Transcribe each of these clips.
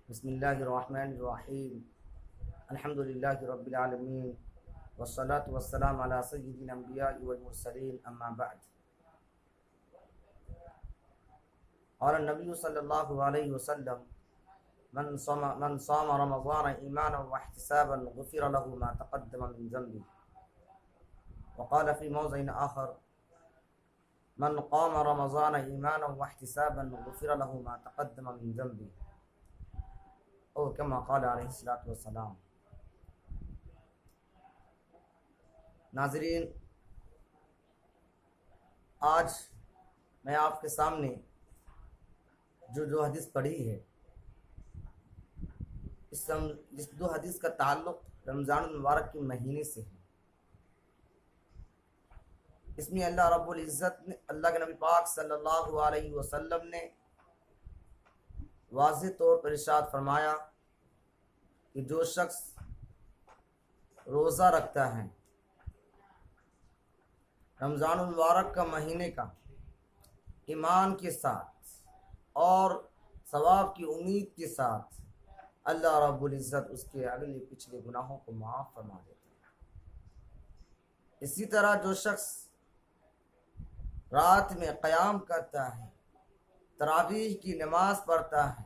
بسم اللہ الرحمن الرحیم الحمد للہ رب العالمین والصلاة والسلام علی سید الانبیاء والمرسلین اما بعد. قال النبی صلی اللہ علیہ وسلم من صام رمضان ایمانا واحتسابا غفر له ما تقدم من ذنبه. وقال في موضع آخر من قام رمضان ایمانا واحتسابا غفر له ما تقدم من ذنبه اور کما قال علیہ الصلوۃ والسلام. ناظرین، آج میں آپ کے سامنے جو حدیث پڑھی ہے، اس دو حدیث کا تعلق رمضان المبارک کے مہینے سے ہے. اس میں اللہ رب العزت نے، اللہ کے نبی پاک صلی اللہ علیہ وسلم نے واضح طور پر ارشاد فرمایا کہ جو شخص روزہ رکھتا ہے رمضان المبارک کا مہینے کا ایمان کے ساتھ اور ثواب کی امید کے ساتھ، اللہ رب العزت اس کے اگلے پچھلے گناہوں کو معاف فرما دیتا ہے. اسی طرح جو شخص رات میں قیام کرتا ہے، تراویح کی نماز پڑھتا ہے،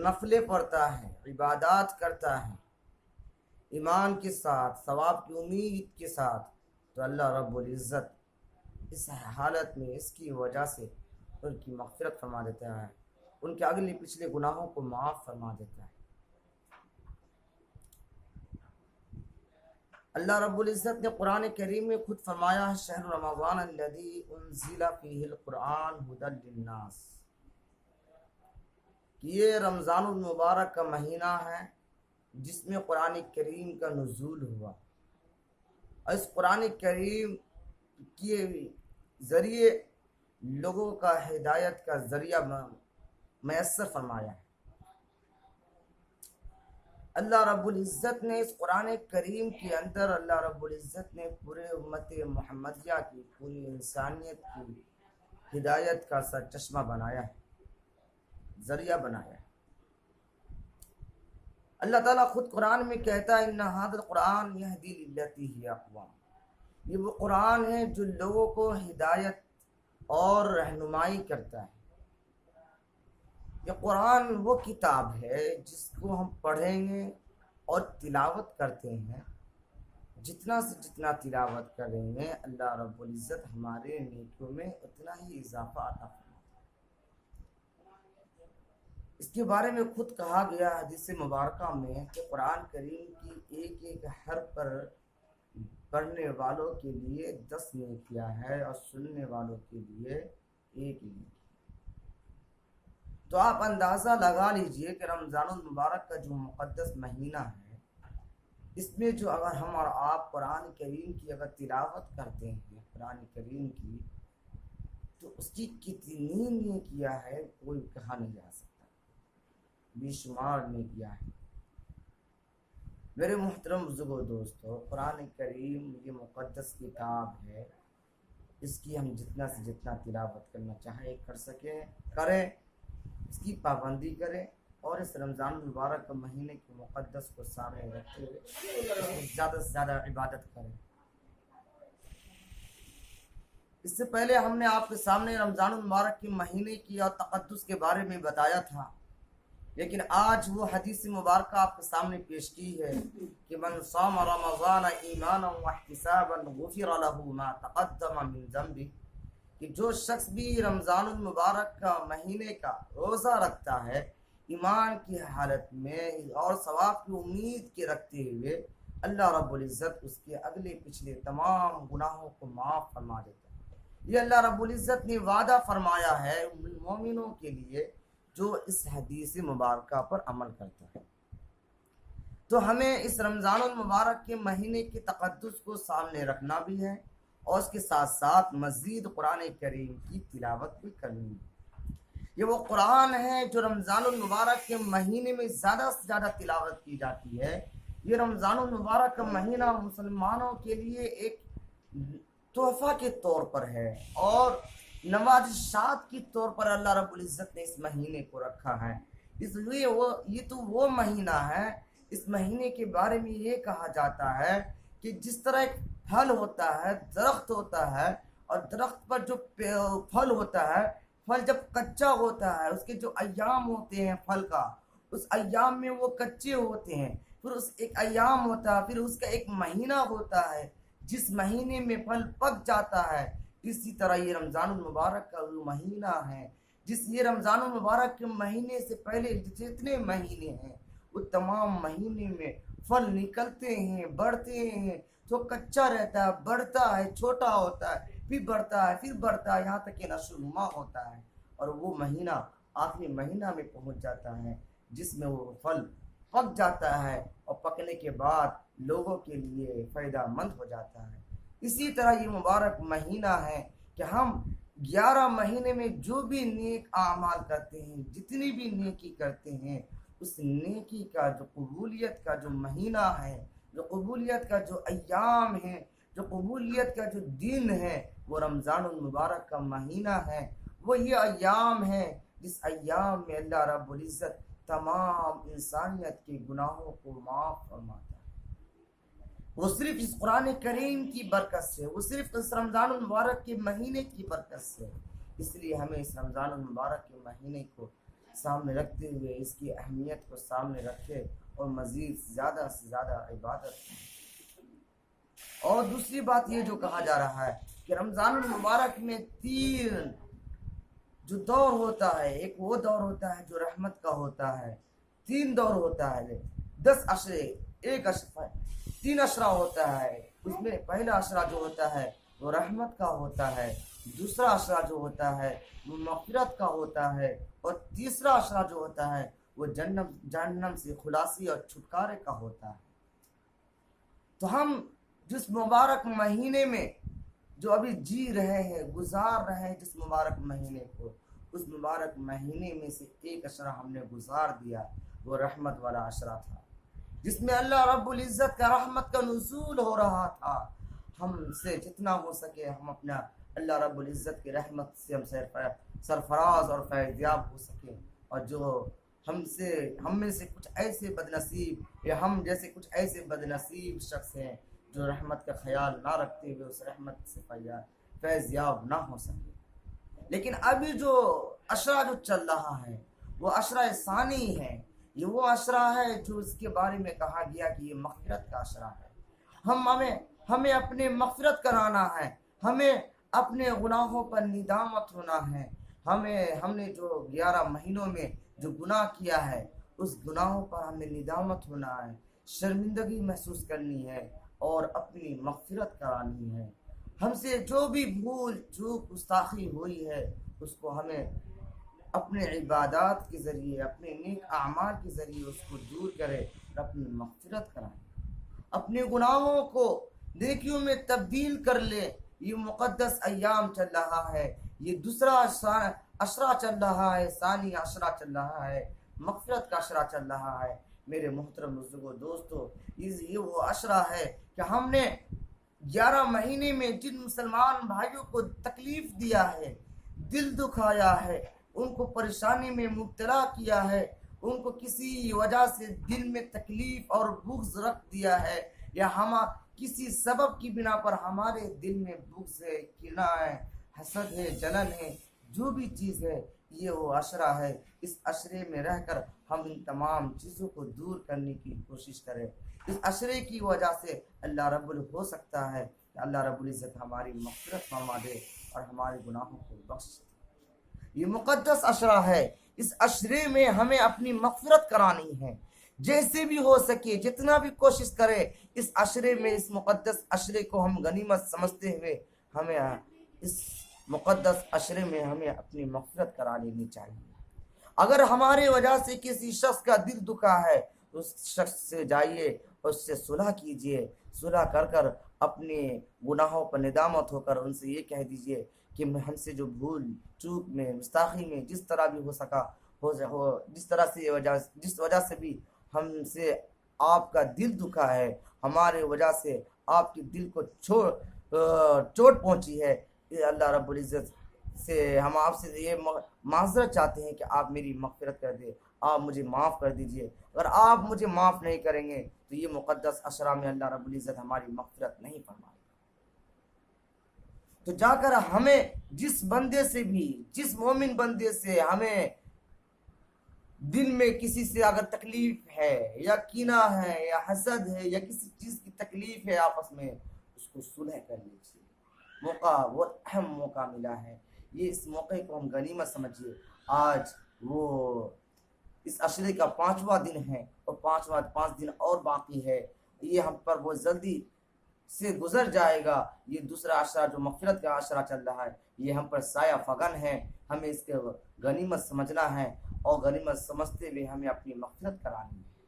نفلیں پڑھتا ہے، عبادات کرتا ہے ایمان کے ساتھ، ثواب کی امید کے ساتھ، تو اللہ رب العزت اس حالت میں اس کی وجہ سے ان کی مغفرت فرما دیتا ہے، ان کے اگلے پچھلے گناہوں کو معاف فرما دیتا ہے. اللہ رب العزت نے قرآن کریم میں خود فرمایا ہے: شہر رمضان الذی انزل فیہ القرآن ھدی للناس، کہ یہ رمضان المبارک کا مہینہ ہے جس میں قرآن کریم کا نزول ہوا، اور اس قرآن کریم کے ذریعے لوگوں کا ہدایت کا ذریعہ میسر فرمایا ہے. اللہ رب العزت نے اس قرآن کریم کے اندر، اللہ رب العزت نے پورے امت محمدیہ کی، پوری انسانیت کی ہدایت کا سرچشمہ بنایا ہے، ذریعہ بنایا ہے. اللہ تعالیٰ خود قرآن میں کہتا ہے: ان ھذا القرآن یہدی للتی ہی اقوام، یہ وہ قرآن ہے جو لوگوں کو ہدایت اور رہنمائی کرتا ہے. یہ قرآن وہ کتاب ہے جس کو ہم پڑھیں گے اور تلاوت کرتے ہیں، جتنا سے جتنا تلاوت کریں گے اللہ رب العزت ہمارے نیکیوں میں اتنا ہی اضافہ عطا فرماتا ہے. اس کے بارے میں خود کہا گیا حدیث مبارکہ میں کہ قرآن کریم کی ایک ایک حرف پر پڑھنے والوں کے لیے 10 نیکیاں ہے اور سننے والوں کے لیے ایک نیکی. تو آپ اندازہ لگا لیجئے کہ رمضان المبارک کا جو مقدس مہینہ ہے، اس میں جو اگر ہم اور آپ قرآن کریم کی اگر تلاوت کرتے ہیں قرآن کریم کی، تو اس کی کتنی نیکیاں ہے کوئی کہا نہیں جا سکتا، بے شمار نیکیاں ہیں. میرے محترم بزرگوں دوستو، قرآن کریم یہ مقدس کتاب ہے، اس کی ہم جتنا سے جتنا تلاوت کرنا چاہیں کر سکیں کریں، اس کی پابندی کریں، اور اس رمضان المبارک کے مہینے کے مقدس کو سامنے رکھتے ہوئے زیادہ سے زیادہ عبادت کریں. اس سے پہلے ہم نے آپ کے سامنے رمضان المبارک کے مہینے کی اور تقدس کے بارے میں بتایا تھا، لیکن آج وہ حدیث مبارکہ آپ کے سامنے پیش کی ہے کہ من صام رمضان ایمانا واحتسابا غفر له ما تقدم من ذنبه، کہ جو شخص بھی رمضان المبارک کا مہینے کا روزہ رکھتا ہے ایمان کی حالت میں اور ثواب کی امید کے رکھتے ہوئے، اللہ رب العزت اس کے اگلے پچھلے تمام گناہوں کو معاف فرما دیتا ہے. یہ اللہ رب العزت نے وعدہ فرمایا ہے ان مومنوں کے لیے جو اس حدیث مبارکہ پر عمل کرتا ہے. تو ہمیں اس رمضان المبارک کے مہینے کے تقدس کو سامنے رکھنا بھی ہے، اور اس کے ساتھ ساتھ مزید قرآن کریم کی تلاوت بھی کرنی ہے. یہ وہ قرآن ہے جو رمضان المبارک کے مہینے میں زیادہ سے زیادہ تلاوت کی جاتی ہے. یہ رمضان المبارک کا مہینہ مسلمانوں کے لیے ایک تحفہ کے طور پر ہے اور نوازشات کے طور پر اللہ رب العزت نے اس مہینے کو رکھا ہے. اس لیے یہ تو وہ مہینہ ہے، اس مہینے کے بارے میں یہ کہا جاتا ہے کہ جس طرح ایک پھل ہوتا ہے، درخت ہوتا ہے، اور درخت پر جو پھل ہوتا ہے، پھل جب کچا ہوتا ہے، اس کے جو ایام ہوتے ہیں پھل کا، اس ایام میں وہ کچے ہوتے ہیں، پھر اس ایک ایام ہوتا ہے، پھر اس کا ایک مہینہ ہوتا ہے جس مہینے میں پھل پک جاتا ہے۔ اسی طرح یہ رمضان المبارک کا وہ مہینہ ہے، یہ رمضان المبارک کے مہینے سے پہلے جتنے مہینے ہیں وہ تمام مہینے میں پھل نکلتے ہیں، بڑھتے ہیں، جو کچا رہتا ہے بڑھتا ہے، چھوٹا ہوتا ہے، پھر بڑھتا ہے، پھر بڑھتا ہے، یہاں تک کہ نشو و نما ہوتا ہے، اور وہ مہینہ آخری مہینہ میں پہنچ جاتا ہے جس میں وہ پھل پک جاتا ہے، اور پکنے کے بعد لوگوں کے لیے فائدہ مند ہو جاتا ہے۔ اسی طرح یہ مبارک مہینہ ہے کہ ہم 11 مہینے میں جو بھی نیک اعمال کرتے ہیں، جتنی بھی نیکی کرتے ہیں، اس نیکی کا جو قبولیت کا جو مہینہ ہے، جو قبولیت کا جو ایام ہے، جو قبولیت کا جو دن ہے، وہ رمضان المبارک کا مہینہ ہے۔ وہ یہ ایام ہے جس ایام میں اللہ رب العزت تمام انسانیت کے گناہوں کو معاف فرماتا ہے۔ وہ صرف اس قرآن کریم کی برکت سے، وہ صرف اس رمضان المبارک کے مہینے کی برکت سے۔ اس لیے ہمیں اس رمضان المبارک کے مہینے کو سامنے رکھتے ہوئے اس کی اہمیت کو سامنے رکھے اور مزید زیادہ سے زیادہ عبادت کریں۔ اور دوسری بات یہ جو کہا جا رہا ہے کہ رمضان المبارک میں 3 جو دور ہوتا ہے، ایک وہ دور ہوتا ہے جو رحمت کا ہوتا ہے، 3 دور ہوتا ہے، 10 عشرے، ایک عشرہ، 3 عشرہ ہوتا ہے۔ اس میں پہلا عشرہ جو ہوتا ہے وہ رحمت کا ہوتا ہے، دوسرا عشرہ جو ہوتا ہے وہ مغفرت کا ہوتا ہے، اور تیسرا عشرہ جو ہوتا ہے وہ جہنم سے خلاصی اور چھٹکارے کا ہوتا ہے۔ تو ہم جس مبارک مہینے میں جو ابھی جی رہے ہیں، گزار رہے ہیں جس مبارک مہینے کو، اس مبارک مہینے میں سے ایک عشرہ ہم نے گزار دیا، وہ رحمت والا عشرہ تھا، جس میں اللہ رب العزت کا رحمت کا نزول ہو رہا تھا۔ ہم سے جتنا ہو سکے ہم اپنا اللہ رب العزت کی رحمت سے ہم سرفراز اور فیض یاب ہو سکیں، اور جو ہم میں سے کچھ ایسے بدنصیب یا ہم جیسے کچھ ایسے بدنصیب شخص ہیں جو رحمت کا خیال نہ رکھتے ہوئے اس رحمت سے فیض یاب نہ ہو سکے۔ لیکن ابھی جو عشرہ جو چل رہا ہے وہ عشرہ ثانی ہے، یہ وہ عشرہ ہے جو اس کے بارے میں کہا گیا کہ یہ مغفرت کا عشرہ ہے۔ ہمیں اپنے مغفرت کرانا ہے، ہمیں اپنے گناہوں پر ندامت ہونا ہے، ہم نے جو 11 مہینوں میں جو گناہ کیا ہے اس گناہوں پر ہمیں ندامت ہونا ہے، شرمندگی محسوس کرنی ہے اور اپنی مغفرت کرانی ہے۔ ہم سے جو بھی بھول چوک گستاخی ہوئی ہے اس کو ہمیں اپنے عبادات کے ذریعے، اپنے نیک اعمال کے ذریعے اس کو دور کرے اور اپنی مغفرت کرائے، اپنے گناہوں کو نیکیوں میں تبدیل کر لے۔ یہ مقدس ایام چل رہا ہے، یہ دوسرا عشرہ چل رہا ہے، ثانی عشرہ چل رہا ہے، مغفرت کا عشرہ چل رہا ہے۔ میرے محترم بزرگوں دوستو، یہ وہ عشرہ ہے کہ ہم نے 11 مہینے میں جن مسلمان بھائیوں کو تکلیف دیا ہے، دل دکھایا ہے، ان کو پریشانی میں مبتلا کیا ہے، ان کو کسی وجہ سے دل میں تکلیف اور بغض رکھ دیا ہے، یا کسی سبب کی بنا پر ہمارے دل میں بغض ہے، کینہ ہے، حسد ہے، جلن ہے، جو بھی چیز ہے، یہ وہ عشرہ ہے۔ اس عشرے میں رہ کر ہم ان تمام چیزوں کو دور کرنے کی کوشش کریں۔ اس عشرے کی وجہ سے اللہ رب ہو سکتا ہے کہ اللہ رب العزت ہماری مغفرت فرما دے اور ہمارے گناہوں کو بخش دے۔ یہ مقدس عشرہ ہے، اس عشرے میں ہمیں اپنی مغفرت کرانی ہے، جیسے بھی ہو سکے جتنا بھی کوشش کرے اس عشرے میں، اس مقدس عشرے کو ہم غنیمت سمجھتے ہوئے ہمیں اس مقدس عشرے میں ہمیں اپنی مغفرت کرا لینی چاہیے۔ اگر ہمارے وجہ سے کسی شخص کا دل دکھا ہے تو اس شخص سے جائیے اور اس سے صلح کیجیے، صلح کر کر اپنے گناہوں پر ندامت ہو کر ان سے یہ کہہ دیجیے کہ ہم سے جو بھول چوک میں، گستاخی میں جس طرح بھی ہو سکا جس وجہ سے بھی ہم سے آپ کا دل دکھا ہے، ہمارے وجہ سے آپ کے دل کو چوٹ پہنچی ہے، اللہ رب العزت سے ہم آپ سے یہ معذرت چاہتے ہیں کہ آپ میری مغفرت کر دیں، آپ مجھے معاف کر دیجئے۔ اگر آپ مجھے معاف نہیں کریں گے تو یہ مقدس عشرہ میں اللہ رب العزت ہماری مغفرت نہیں فرمائے۔ تو جا کر ہمیں جس بندے سے بھی، جس مومن بندے سے ہمیں دل میں کسی سے اگر تکلیف ہے یا کینہ ہے یا حسد ہے یا کسی چیز کی تکلیف ہے آپس میں، اس کو صلح کر لیجیے۔ موقع بہت اہم موقع ملا ہے، یہ اس موقع کو ہم غنیمت سمجھیے۔ آج وہ اس عشرے کا 5واں دن ہے اور 5 دن اور باقی ہے، یہ ہم پر بہت جلدی سے گزر جائے گا۔ یہ دوسرا عشرہ جو مغفرت کا عشرہ چل رہا ہے، یہ ہم پر سایہ فغن ہے، ہمیں اس کے غنیمت سمجھنا ہے اور غنیمت سمجھتے ہوئے ہمیں اپنی مغفرت کرانی ہے۔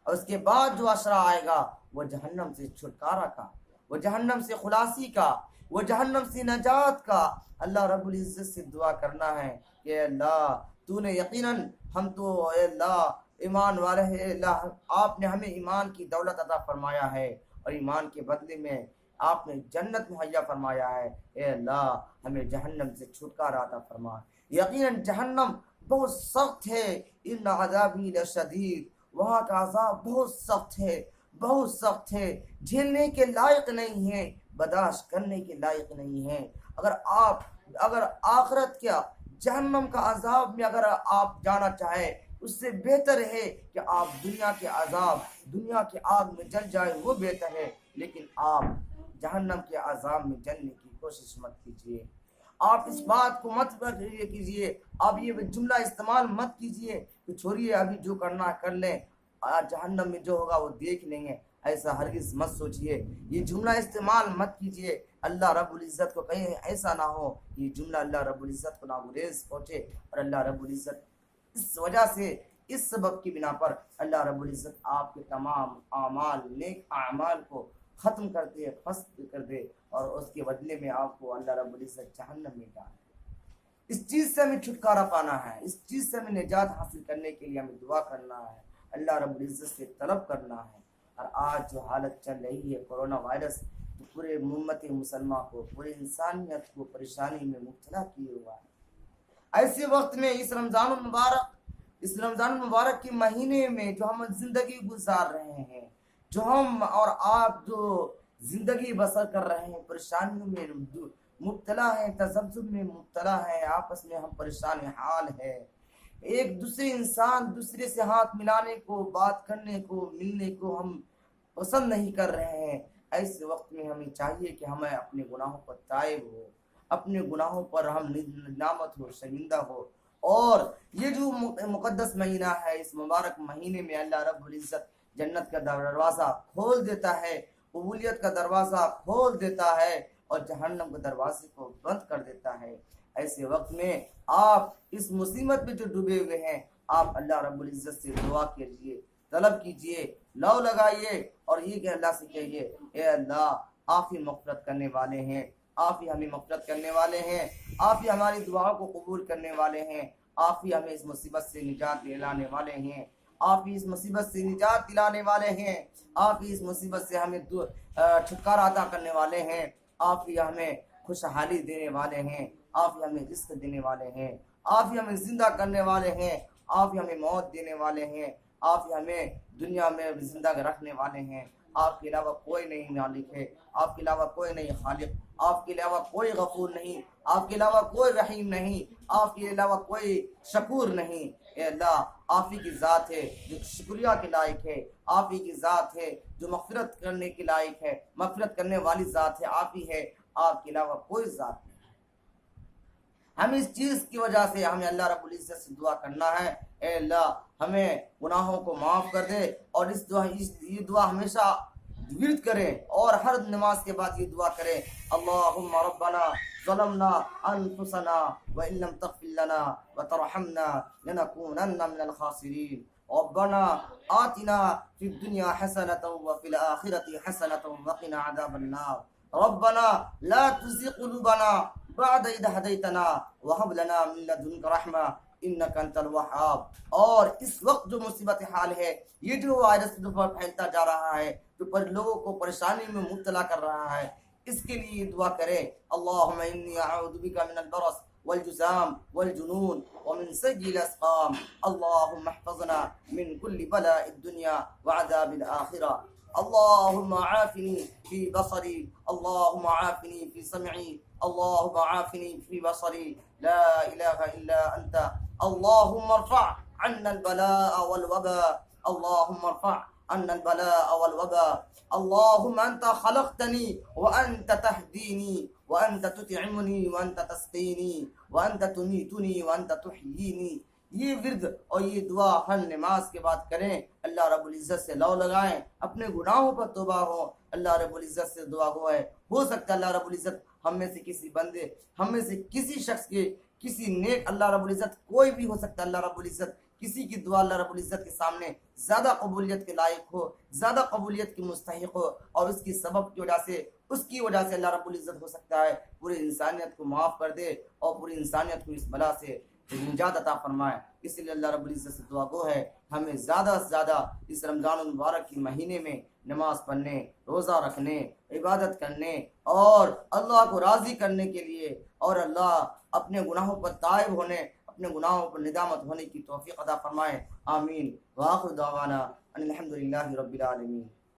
اور اس کے بعد جو عشرہ آئے گا وہ جہنم سے چھٹکارا کا، وہ جہنم سے خلاصی کا، وہ جہنم سے نجات کا۔ اللہ رب العزت سے دعا کرنا ہے کہ اللہ تو نے یقیناً ہم تو اے اللہ ایمان والے ہیں، اللہ آپ نے ہمیں ایمان کی دولت عطا فرمایا ہے اور ایمان کے بدلے میں آپ نے جنت مہیا فرمایا ہے، اے اللہ ہمیں جہنم سے چھٹکارا عطا فرما۔ یقیناً جہنم بہت سخت ہے، ان عذابی لشدید، وہاں کا عذاب بہت سخت ہے، بہت سخت ہے، جھیلنے کے لائق نہیں ہے، برداشت کرنے کے لائق نہیں ہے۔ اگر آخرت کیا جہنم کا عذاب میں اگر آپ جانا چاہے، اس سے بہتر ہے کہ آپ دنیا کے عذاب، دنیا کی آگ میں جل جائے، وہ بہتر ہے، لیکن آپ جہنم کے عذاب میں جلنے کی کوشش مت کیجیے۔ آپ اس بات کو مت کیجیے، آپ یہ جملہ استعمال مت کیجیے کہ چھوڑیے ابھی جو کرنا کر لیں، جہنم میں جو ہوگا وہ دیکھ لیں گے، ایسا ہرگز مت سوچیے، یہ جملہ استعمال مت کیجیے۔ اللہ رب العزت کو کہیں ایسا نہ ہو یہ جملہ اللہ رب العزت کو ناگزیر پہنچے اور اللہ رب العزت اس وجہ سے، اس سبب کی بنا پر اللہ رب العزت آپ کے تمام اعمال، نیک اعمال کو ختم کر دے، فسخ کر دے اور اس کے بدلے میں آپ کو اللہ رب العزت جہنم میں ڈالے۔ اس چیز سے ہمیں چھٹکارا پانا ہے، اس چیز سے ہمیں نجات حاصل کرنے کے لیے ہمیں دعا کرنا ہے، اللہ رب العزت سے طلب کرنا ہے۔ اور آج جو حالت چل رہی ہے کورونا وائرس، تو پورے امت مسلمہ کو، پورے انسانیت کو پریشانی میں مبتلا کیے ہوا ہے۔ ایسے وقت میں اس رمضان المبارک کے مہینے میں جو ہم زندگی گزار رہے ہیں، جو ہم اور آپ جو زندگی بسر کر رہے ہیں، پریشانیوں میں مبتلا ہیں، تذبذب میں مبتلا ہیں، آپس میں ہم پریشان حال ہے، ایک دوسرے انسان دوسرے سے ہاتھ ملانے کو، بات کرنے کو، ملنے کو ہم پسند نہیں کر رہے ہیں۔ ایسے وقت میں ہمیں چاہیے کہ ہمیں اپنے گناہوں پر تائب ہو، اپنے گناہوں پر ہم ندامت ہو، شرمندہ ہو، اور یہ جو مقدس مہینہ ہے، اس مبارک مہینے میں اللہ رب العزت جنت کا دروازہ کھول دیتا ہے، قبولیت کا دروازہ کھول دیتا ہے اور جہنم کے دروازے کو بند کر دیتا ہے۔ ایسے وقت میں آپ اس مصیبت میں جو ڈوبے ہوئے ہیں، آپ اللہ رب العزت سے دعا کیجیے، طلب کیجیے، لو لگائیے اور یہ کہ اللہ سے کہیے، اے اللہ آپ ہی مغفرت کرنے والے ہیں، آپ ہی ہمیں مغفرت کرنے والے ہیں، آپ ہی ہماری دعاؤں کو قبول کرنے والے ہیں، آپ ہی ہمیں اس مصیبت سے نجات دلانے والے ہیں، آپ ہی اس مصیبت سے نجات دلانے والے ہیں، آپ ہی اس مصیبت سے ہمیں چھٹکارا عطا کرنے والے ہیں، آپ ہی ہمیں خوشحالی دینے والے ہیں، آپ ہی ہمیں رزق دینے والے ہیں، آپ ہی ہمیں زندہ کرنے والے ہیں، آپ ہی ہمیں موت دینے والے ہیں، آپ ہی ہمیں دنیا میں زندہ رکھنے والے ہیں۔ آپ کے علاوہ کوئی نہیں مالک ہے، آپ کے علاوہ کوئی نہیں خالق، آپ کے علاوہ کوئی غفور نہیں، آپ کے علاوہ کوئی رحیم نہیں، آپ کے علاوہ کوئی شکور نہیں۔ اے اللہ آپ ہی کی ذات ہے جو شکریہ کے لائق ہے، آپ ہی کی ذات ہے جو مغفرت کرنے کے لائق ہے، مغفرت کرنے والی ذات ہے، آپ ہی ہے، آپ کے علاوہ کوئی ذات نہیں۔ ہم اس چیز کی وجہ سے ہمیں اللہ رب العزت سے دعا کرنا ہے، اے اللہ ہمیں گناہوں کو معاف کر دے، اور یہ دعا ہمیشہ ورد کریں اور ہر نماز کے بعد یہ دعا کریں، اللہم ربنا ظلمنا انفسنا وان لم تغفر لنا وترحمنا لنکونن من الخاسرین، ربنا آتنا فی الدنیا حسنة وفی الآخرة حسنة وقنا عذاب النار، ربنا لا تزغ قلوبنا بعد اذ ہدیتنا وہب لنا من لدنک رحمہ انک انت الوہاب۔ اور اس وقت جو مصیبت حال ہے، یہ جو وائرس پھیلتا جا رہا ہے، جو لوگوں کو پریشانی میں مبتلا کر رہا ہے، اس کے لیے دعا کریں، اللہم انی اعوذ بک من البرص والجزام والجنون ومن سيء الأسقام. اللهم احفظنا من كل بلاء الدنيا وعذاب الآخرة. اللهم عافني في بصري، اللهم عافني في سمعي، اللهم عافني في بصري، لا إله إلا أنت. اللهم ارفع عنا البلاء والوباء، اللهم ارفع عنا البلاء والوباء. اللهم أنت خلقتني وأنت تهديني وأنت تطعمني وأنت تسقيني وأنت تميتني وأنت تحييني. یہ ورد اور یہ دعا ہر نماز کے بعد کریں. اللہ رب العزت سے لو لگائیں، اپنے گناہوں پر توبہ ہو. اللہ رب العزت سے دعا ہو سکتا ہے اللہ رب العزت ہم میں سے کسی بندے، ہم میں سے کسی شخص کے، کسی نیک، اللہ رب العزت کوئی بھی ہو سکتا ہے، اللہ رب العزت کسی کی دعا اللہ رب العزت کے سامنے زیادہ قبولیت کے لائق ہو، زیادہ قبولیت کے مستحق ہو، اور اس کی سبب کی وجہ سے، اس کی وجہ سے اللہ رب العزت ہو سکتا ہے پوری انسانیت کو معاف کر دے اور پوری انسانیت کو اس بلا سے نجات عطا فرمائے. اس لیے اللہ رب العزت سے دعا گو ہے ہمیں زیادہ سے زیادہ اس رمضان المبارک کے مہینے میں نماز پڑھنے، روزہ رکھنے، عبادت کرنے اور اللہ کو راضی کرنے کے لیے، اور اللہ اپنے گناہوں پر تائب ہونے، اپنے گناہوں پر ندامت ہونے کی توفیق عطا فرمائے. آمین. وآخر دعوانا ان الحمد للہ رب العالمین.